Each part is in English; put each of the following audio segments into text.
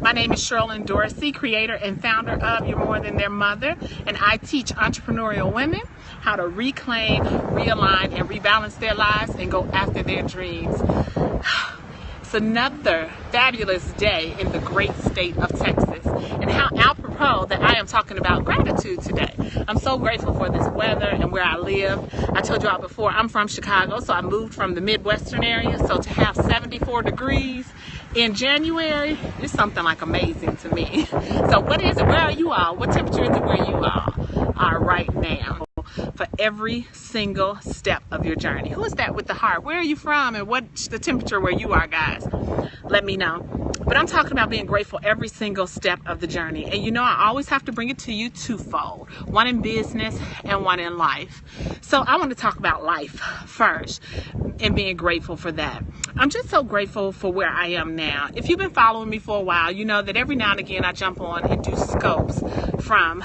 My name is Sherilyn Dorsey, creator and founder of You're More Than Their Mother, and I teach entrepreneurial women how to reclaim, realign, and rebalance their lives and go after their dreams. It's another fabulous day in the great state of Texas, and how apropos that I am talking about gratitude today. I'm so grateful for this weather and where I live. I told you all before, I'm from Chicago, so I moved from the Midwestern area, so to have 74 degrees in January is something like amazing to me. So what is it? Where are you all? What temperature is it where you all are right now? For every single step of your journey. Who is that with the heart? Where are you from and what's the temperature where you are, guys? Let me know. But I'm talking about being grateful every single step of the journey. And you know, I always have to bring it to you twofold. One in business and one in life. So I want to talk about life first and being grateful for that. I'm just so grateful for where I am now. If you've been following me for a while, you know that every now and again I jump on and do scopes from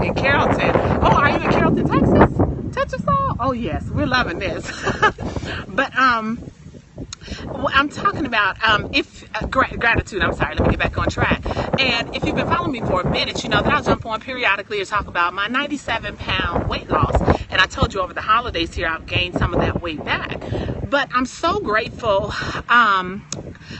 in Carrollton. Oh, are you in Carrollton, Texas? Texas? Oh yes, we're loving this. But I'm talking about gratitude. I'm sorry, let me get back on track. And if you've been following me for a minute, you know that I'll jump on periodically to talk about my 97-pound weight loss. And I told you over the holidays here, I've gained some of that weight back. But I'm so grateful. I'm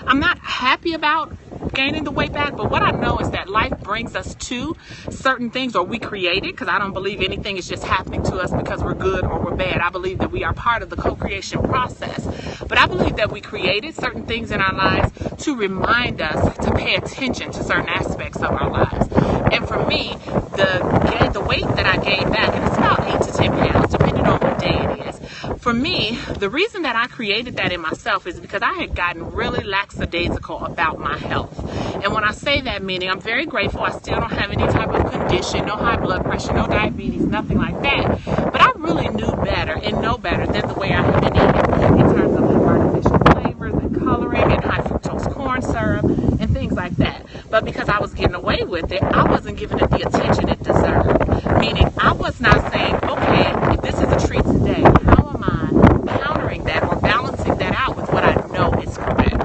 not happy about gaining the weight back, but what I know is that life brings us to certain things, or we create it, because I don't believe anything is just happening to us because we're good or we're bad. I believe that we are part of the co-creation process, but I believe that we created certain things in our lives to remind us to pay attention to certain aspects of our lives. And for me, the weight that I gained back, and it's about 8 to 10 pounds depending on what day it is. For me, the reason that I created that in myself is because I had gotten really lackadaisical about my health. And when I say that, meaning I'm very grateful I still don't have any type of condition, no high blood pressure, no diabetes, nothing like that. But I really knew better and know better than the way I have been eating in terms of artificial flavors and coloring and high fructose corn syrup and things like that. But because I was getting away with it, I wasn't giving it the attention it deserved. Meaning I was not saying, okay, if this is a treat today, how am I countering that or balancing that out with what I know is correct?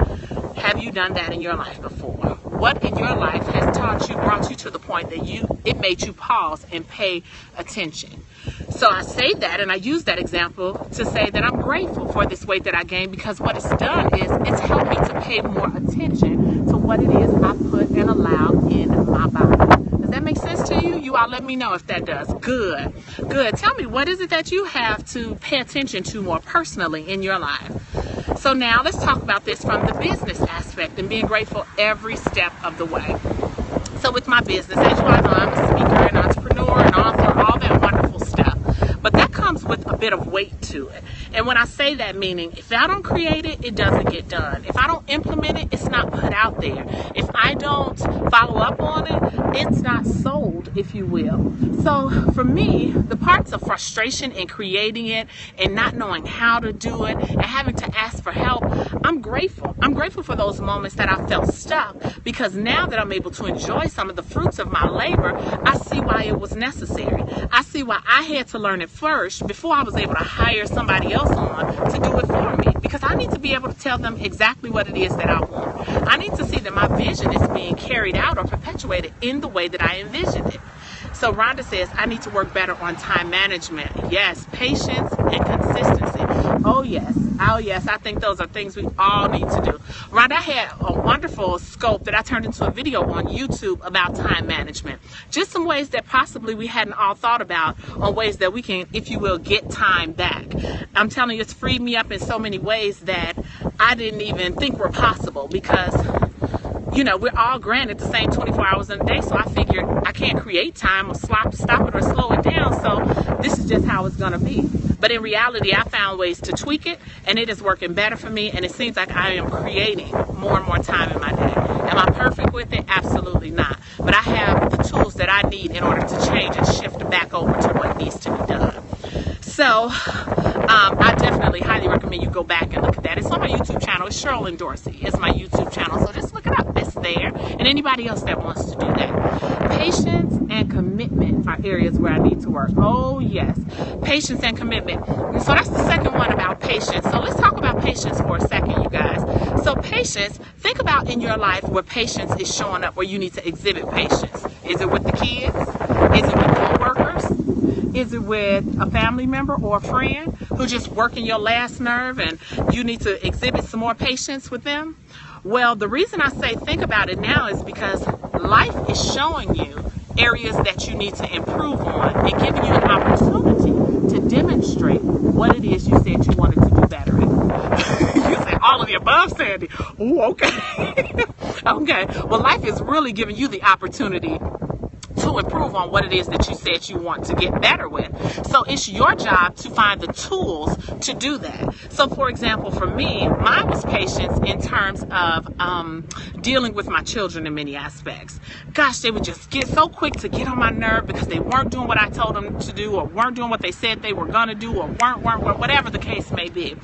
Have you done that in your life before? What in your life has brought you to the point that it made you pause and pay attention? So I say that, and I use that example to say that I'm grateful for this weight that I gained, because what it's done is it's helped me to pay more attention to what it is I put and allow in my body. Does that make sense to you? You all let me know if that does. Good. Tell me, what is it that you have to pay attention to more personally in your life? So now let's talk about this from the business aspect and being grateful every step of the way. So with my business, as you all know, I'm a speaker, an entrepreneur, an author, all that wonderful stuff. But that comes with a bit of weight to it. And when I say that, meaning if I don't create it, it doesn't get done. If I don't implement it, it's not put out there. If I don't follow up on it, it's not sold, if you will. So for me, the parts of frustration in creating it and not knowing how to do it and having to ask for help, I'm grateful. I'm grateful for those moments that I felt stuck, because now that I'm able to enjoy some of the fruits of my labor, I see why it was necessary. I see why I had to learn it first before I was able to hire somebody else on to do it for me, because I need to be able to tell them exactly what it is that I want. I need to see that my vision is being carried out or perpetuated in the way that I envisioned it. So Rhonda says, I need to work better on time management. Yes, patience and consistency. Oh yes, I think those are things we all need to do. Rhonda, I had a wonderful scope that I turned into a video on YouTube about time management. Just some ways that possibly we hadn't all thought about, on ways that we can, if you will, get time back. I'm telling you, it's freed me up in so many ways that I didn't even think were possible, because you know, we're all granted the same 24 hours in a day, so I figured I can't create time or stop it or slow it down, so this is just how it's going to be. But in reality, I found ways to tweak it, and it is working better for me, and it seems like I am creating more and more time in my day. Am I perfect with it? Absolutely not. But I have the tools that I need in order to change and shift back over to what needs to be done. So I definitely highly recommend you go back and look at that. It's on my YouTube channel. It's Sherilyn Dorsey. It's my YouTube channel. So just look it up. It's there. And anybody else that wants to do that. Patience and commitment are areas where I need to work. Oh, yes. Patience and commitment. And so that's the second one about patience. So let's talk about patience for a second, you guys. So patience, think about in your life where patience is showing up, where you need to exhibit patience. Is it with the kids? Is it with coworkers? Is it with a family member or a friend who just working your last nerve and you need to exhibit some more patience with them? Well, the reason I say think about it now is because life is showing you areas that you need to improve on and giving you an opportunity to demonstrate what it is you said you wanted to do better at. You said all of the above, Sandy. Ooh, okay. Okay. Well, life is really giving you the opportunity to improve on what it is that you said you want to get better with. So it's your job to find the tools to do that. So for example, for me, mine was patience in terms of dealing with my children in many aspects. Gosh, they would just get so quick to get on my nerve because they weren't doing what I told them to do, or weren't doing what they said they were going to do, or weren't, whatever the case may be.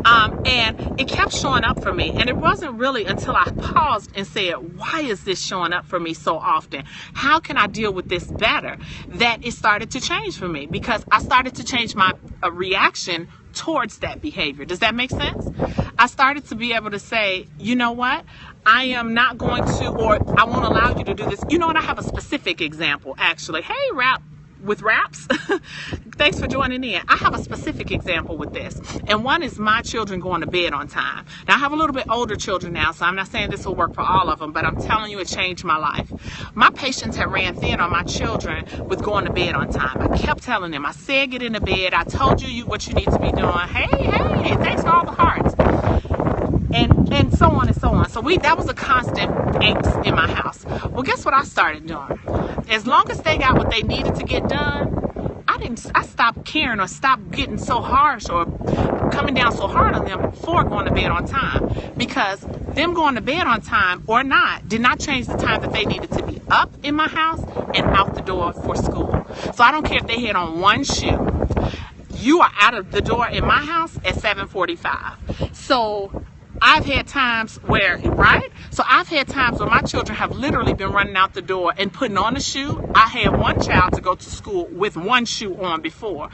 And it kept showing up for me. And it wasn't really until I paused and said, why is this showing up for me so often? How can I deal with this better? That it started to change for me, because I started to change my reaction towards that behavior. Does that make sense? I started to be able to say, you know what? I am not going to, or I won't allow you to do this. You know what? I have a specific example, actually. Hey, Rap with Raps. Thanks for joining in. I have a specific example with this. And one is my children going to bed on time. Now, I have a little bit older children now, so I'm not saying this will work for all of them, but I'm telling you it changed my life. My patience had ran thin on my children with going to bed on time. I kept telling them, I said get into bed. I told you what you need to be doing. Hey, thanks for all the hearts. And so on and so on. So that was a constant angst in my house. Well, guess what I started doing? As long as they got what they needed to get done, I stopped caring or stopped getting so harsh or coming down so hard on them for going to bed on time. Because them going to bed on time or not did not change the time that they needed to be up in my house and out the door for school. So I don't care if they had on one shoe. You are out of the door in my house at 7:45. So I've had times where, right? So I've had times where my children have literally been running out the door and putting on a shoe. I had one child to go to school with one shoe on before.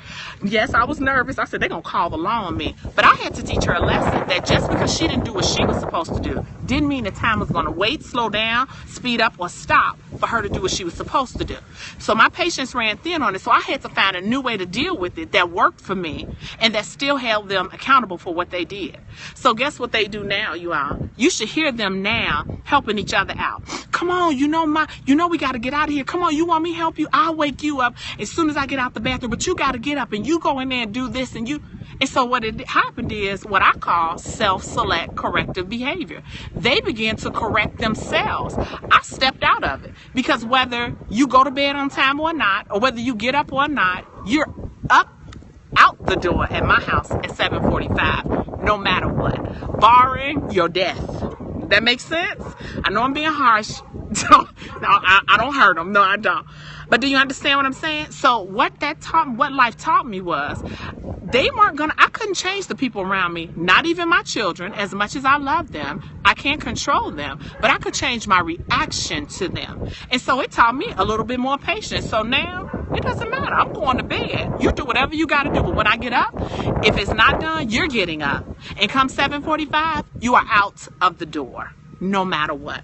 Yes, I was nervous. I said, they're going to call the law on me. But I had to teach her a lesson that just because she didn't do what she was supposed to do didn't mean the time was going to wait, slow down, speed up, or stop for her to do what she was supposed to do. So my patience ran thin on it. So I had to find a new way to deal with it that worked for me and that still held them accountable for what they did. So guess what they do now, you all? You should hear them now helping each other out. Come on, you know we got to get out of here. Come on, you want me to help you? I'll wake you up as soon as I get out the bathroom, but you got to get up and you go in there and do this and you. And so what it happened is what I call self-select corrective behavior. They began to correct themselves. I stepped out of it because whether you go to bed on time or not, or whether you get up or not, you're up out the door at my house at 7:45, no matter what, barring your death. That makes sense? I know I'm being harsh. No, I don't hurt them. No, I don't. But do you understand what I'm saying? So what life taught me was I couldn't change the people around me, not even my children, as much as I love them. I can't control them, but I could change my reaction to them. And so it taught me a little bit more patience. So now it doesn't matter. I'm going to bed. You do whatever you got to do. But when I get up, if it's not done, you're getting up. And come 7:45, you are out of the door, no matter what.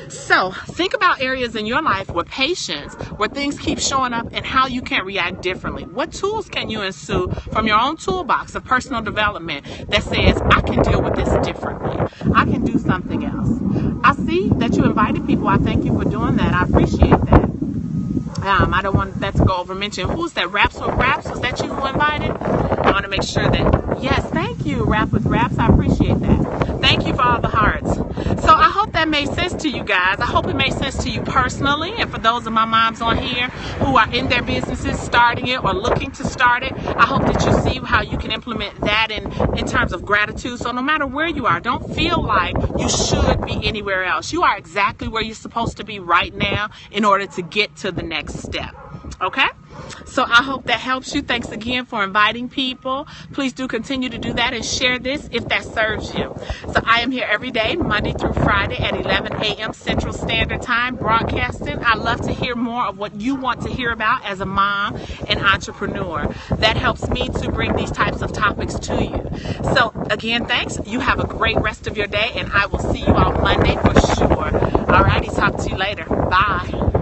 So think about areas in your life where patience, where things keep showing up and how you can react differently. What tools can you ensue from your own toolbox of personal development that says, I can deal with this differently. I can do something else. I see that you invited people. I thank you for doing that. I appreciate that. I don't want that to go over mention. Who's that? Raps with Raps? Was that you who invited? I want to make sure that, yes, thank you, Rap with Raps. I appreciate that. Thank you for all the hearts. So I hope that made sense to you guys. I hope it made sense to you personally, and for those of my moms on here who are in their businesses, starting it or looking to start it, I hope that you see how you can implement that in terms of gratitude. So no matter where you are, don't feel like you should be anywhere else. You are exactly where you're supposed to be right now in order to get to the next step. Okay? So I hope that helps you. Thanks again for inviting people. Please do continue to do that and share this if that serves you. So I am here every day, Monday through Friday at 11 a.m. Central Standard Time, broadcasting. I love to hear more of what you want to hear about as a mom and entrepreneur. That helps me to bring these types of topics to you. So again, thanks. You have a great rest of your day, and I will see you on Monday for sure. Alrighty, talk to you later. Bye.